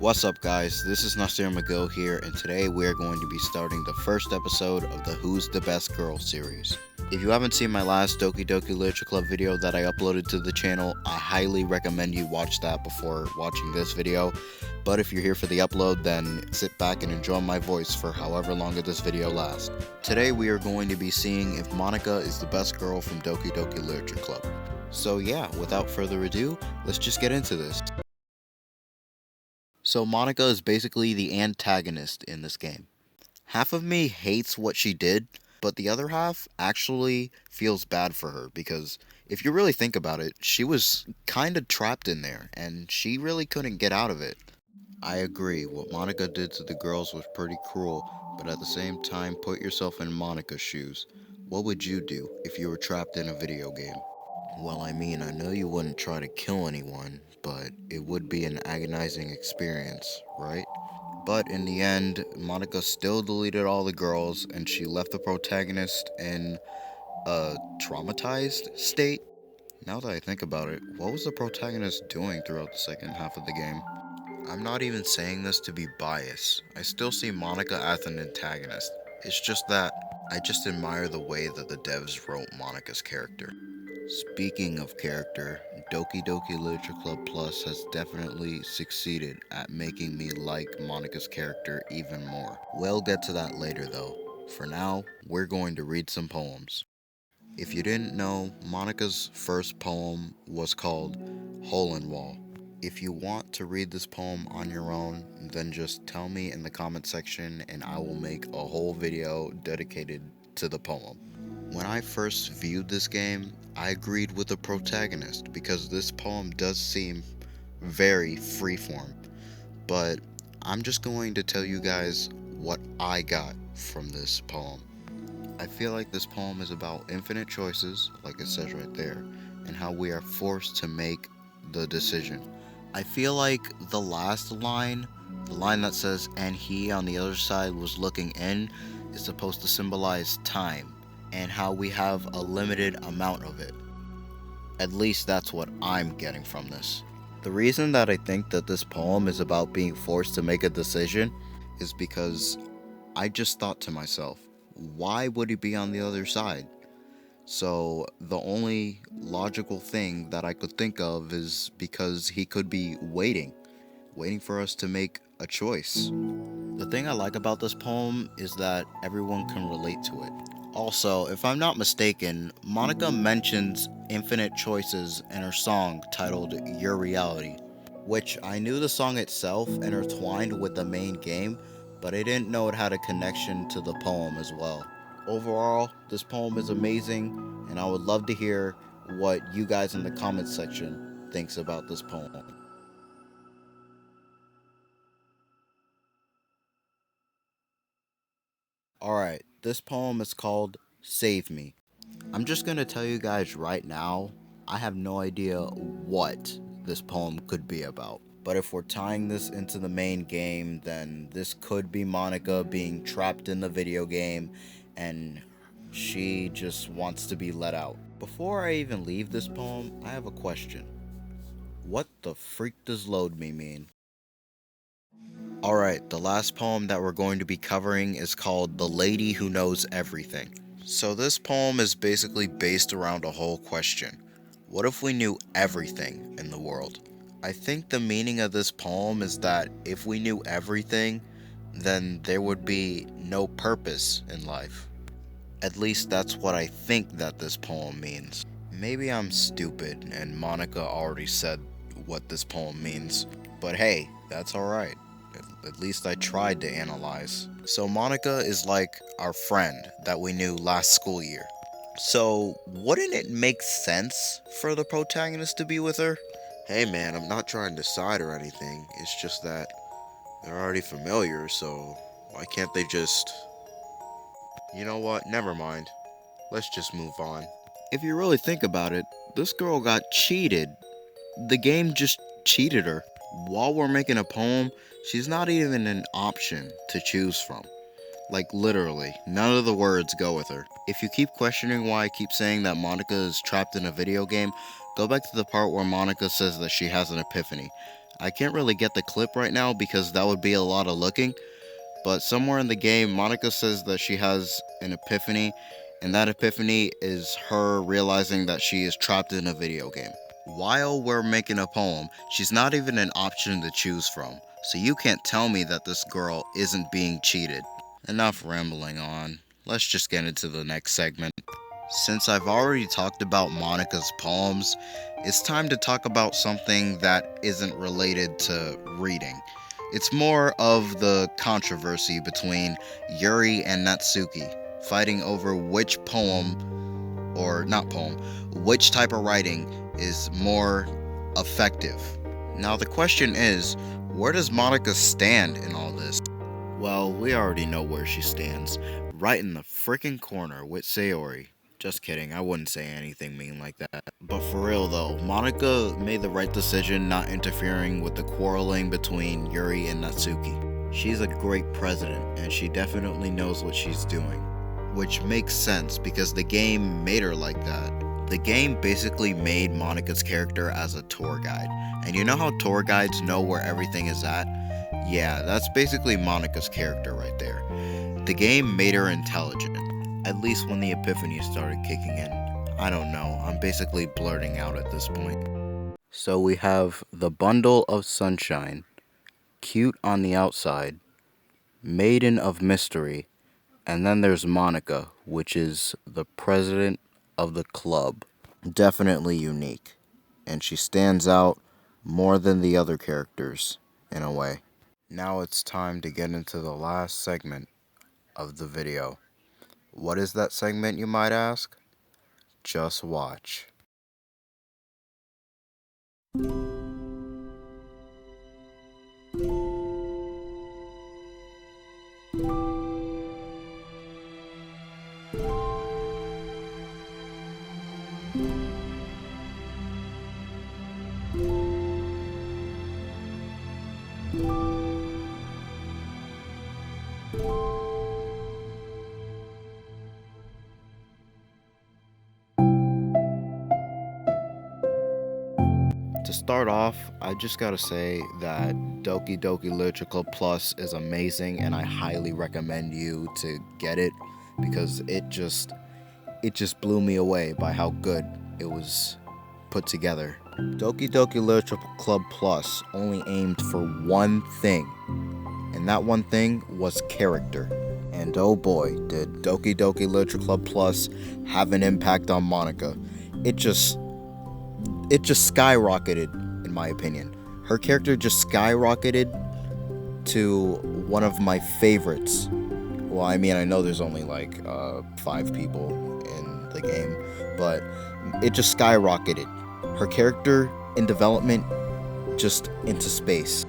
What's up, guys? This is Nasir McGill here, and today we are going to be starting the first episode of the Who's the Best Girl series. If you haven't seen my last Doki Doki Literature Club video that I uploaded to the channel, I highly recommend you watch that before watching this video. But if you're here for the upload, then sit back and enjoy my voice for however long this video lasts. Today we are going to be seeing if Monika is the best girl from Doki Doki Literature Club. So yeah, without further ado, let's just get into this. So Monika is basically the antagonist in this game. Half of me hates what she did, but the other half actually feels bad for her because if you really think about it, she was kind of trapped in there and she really couldn't get out of it. I agree, what Monika did to the girls was pretty cruel, but at the same time, put yourself in Monika's shoes. What would you do if you were trapped in a video game? Well, I know you wouldn't try to kill anyone, but it would be an agonizing experience, right? But in the end, Monika still deleted all the girls and she left the protagonist in a traumatized state. Now that I think about it, what was the protagonist doing throughout the second half of the game? I'm not even saying this to be biased. I still see Monika as an antagonist. It's just that I just admire the way that the devs wrote Monika's character. Speaking of character, Doki Doki Literature Club Plus has definitely succeeded at making me like Monika's character even more. We'll get to that later though. For now, we're going to read some poems. If you didn't know, Monika's first poem was called Hole in Wall. If you want to read this poem on your own, then just tell me in the comment section and I will make a whole video dedicated to the poem. When I first viewed this game, I agreed with the protagonist because this poem does seem very freeform, but I'm just going to tell you guys what I got from this poem. I feel like this poem is about infinite choices, like it says right there, and how we are forced to make the decision. I feel like the last line, the line that says, and he on the other side was looking in, is supposed to symbolize time and how we have a limited amount of it. At least that's what I'm getting from this. The reason that I think that this poem is about being forced to make a decision is because I just thought to myself, why would he be on the other side? So the only logical thing that I could think of is because he could be waiting for us to make a choice. The thing I like about this poem is that everyone can relate to it. Also, if I'm not mistaken, Monika mentions infinite choices in her song titled Your Reality, which I knew the song itself intertwined with the main game, but I didn't know it had a connection to the poem as well. Overall, this poem is amazing, and I would love to hear what you guys in the comments section thinks about this poem. Alright, this poem is called Save Me. I'm just gonna tell you guys right now, I have no idea what this poem could be about. But if we're tying this into the main game, then this could be Monika being trapped in the video game and she just wants to be let out. Before I even leave this poem, I have a question. What the freak does load me mean? Alright, the last poem that we're going to be covering is called The Lady Who Knows Everything. So this poem is basically based around a whole question. What if we knew everything in the world? I think the meaning of this poem is that if we knew everything, then there would be no purpose in life. At least that's what I think that this poem means. Maybe I'm stupid and Monika already said what this poem means, but hey, that's alright. At least I tried to analyze. So Monika is like our friend that we knew last school year. So wouldn't it make sense for the protagonist to be with her? Hey man, I'm not trying to side or anything. It's just that they're already familiar, so why can't they just... You know what? Never mind. Let's just move on. If you really think about it, this girl got cheated. The game just cheated her. While we're making a poem, she's not even an option to choose from. Like literally, none of the words go with her. If you keep questioning why I keep saying that Monika is trapped in a video game, go back to the part where Monika says that she has an epiphany. I can't really get the clip right now because that would be a lot of looking, but somewhere in the game, Monika says that she has an epiphany, and that epiphany is her realizing that she is trapped in a video game. While we're making a poem, she's not even an option to choose from, so you can't tell me that this girl isn't being cheated. Enough rambling on, let's just get into the next segment. Since I've already talked about Monika's poems, it's time to talk about something that isn't related to reading. It's more of the controversy between Yuri and Natsuki, fighting over which poem, or not poem, which type of writing is more effective. Now the question is, where does Monika stand in all this? Well, we already know where she stands, right in the frickin' corner with Sayori. Just kidding, I wouldn't say anything mean like that. But for real though, Monika made the right decision not interfering with the quarreling between Yuri and Natsuki. She's a great president, and she definitely knows what she's doing. Which makes sense because the game made her like that. The game basically made Monika's character as a tour guide. And you know how tour guides know where everything is at? Yeah, that's basically Monika's character right there. The game made her intelligent, at least when the epiphany started kicking in. I don't know, I'm basically blurting out at this point. So we have the bundle of sunshine, cute on the outside, maiden of mystery, and then there's Monika, which is the president of the club. Definitely unique, and she stands out more than the other characters, in a way. Now it's time to get into the last segment of the video. What is that segment, you might ask? Just watch. To start off, I just gotta say that Doki Doki Literature Club Plus is amazing, and I highly recommend you to get it because it just blew me away by how good it was put together. Doki Doki Literature Club Plus only aimed for one thing, and that one thing was character. And oh boy, did Doki Doki Literature Club Plus have an impact on Monika. It just skyrocketed, in my opinion. Her character just skyrocketed to one of my favorites. Well, I mean, I know there's only like 5 people in the game, but it just skyrocketed. Her character in development just into space.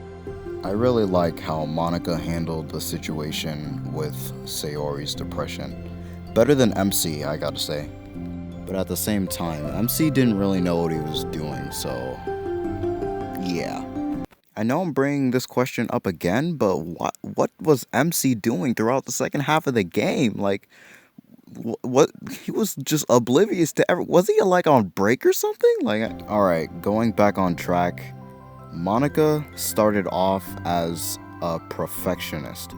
I really like how Monika handled the situation with Sayori's depression. Better than MC, I gotta say. But at the same time, MC didn't really know what he was doing, so yeah. I know I'm bringing this question up again, but what was MC doing throughout the second half of the game? Like, what he was just oblivious to was he like on break or something? Like, all right, going back on track. Monika started off as a perfectionist,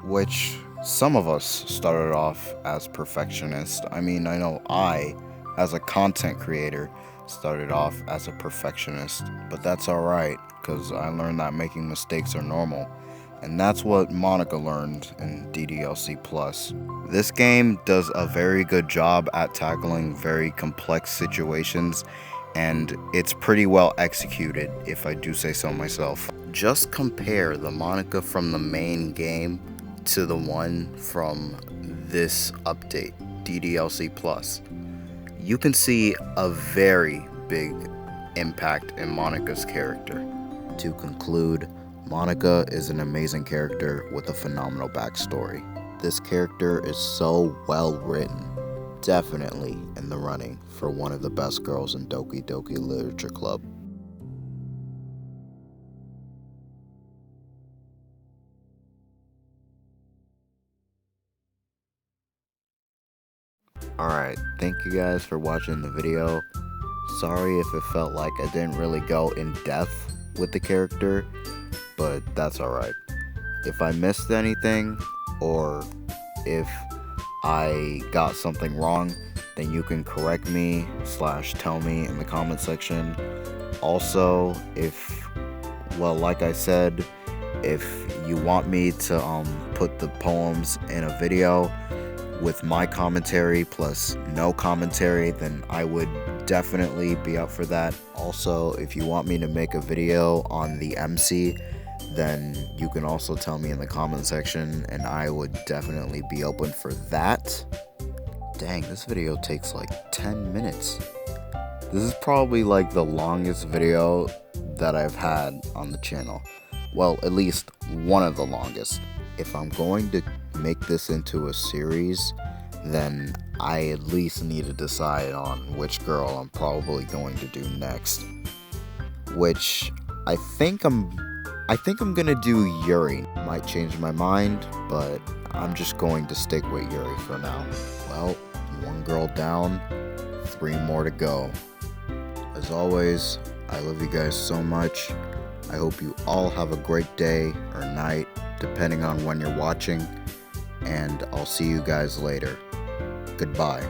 which some of us started off as perfectionists. I mean, I know I, as a content creator, started off as a perfectionist, but that's alright, because I learned that making mistakes are normal. And that's what Monika learned in DDLC Plus. This game does a very good job at tackling very complex situations, and it's pretty well executed, if I do say so myself. Just compare the Monika from the main game to the one from this update, DDLC Plus. You can see a very big impact in Monika's character. To conclude, Monika is an amazing character with a phenomenal backstory. This character is so well written. Definitely in the running for one of the best girls in Doki Doki Literature Club. Alright, thank you guys for watching the video. Sorry if it felt like I didn't really go in depth with the character, but that's alright. If I missed anything, or if I got something wrong, then you can correct me / tell me in the comment section. Also, like I said, if you want me to put the poems in a video with my commentary plus no commentary, then I would definitely be up for that. Also, if you want me to make a video on the MC, then you can also tell me in the comment section, and I would definitely be open for that. Dang, this video takes like 10 minutes. This is probably like the longest video that I've had on the channel. Well, at least one of the longest. If I'm going to make this into a series, then I at least need to decide on which girl I'm probably going to do next. Which I think I'm gonna do Yuri. Might change my mind, but I'm just going to stick with Yuri for now. Well, one girl down, 3 more to go. As always, I love you guys so much. I hope you all have a great day or night, depending on when you're watching, and I'll see you guys later. Goodbye.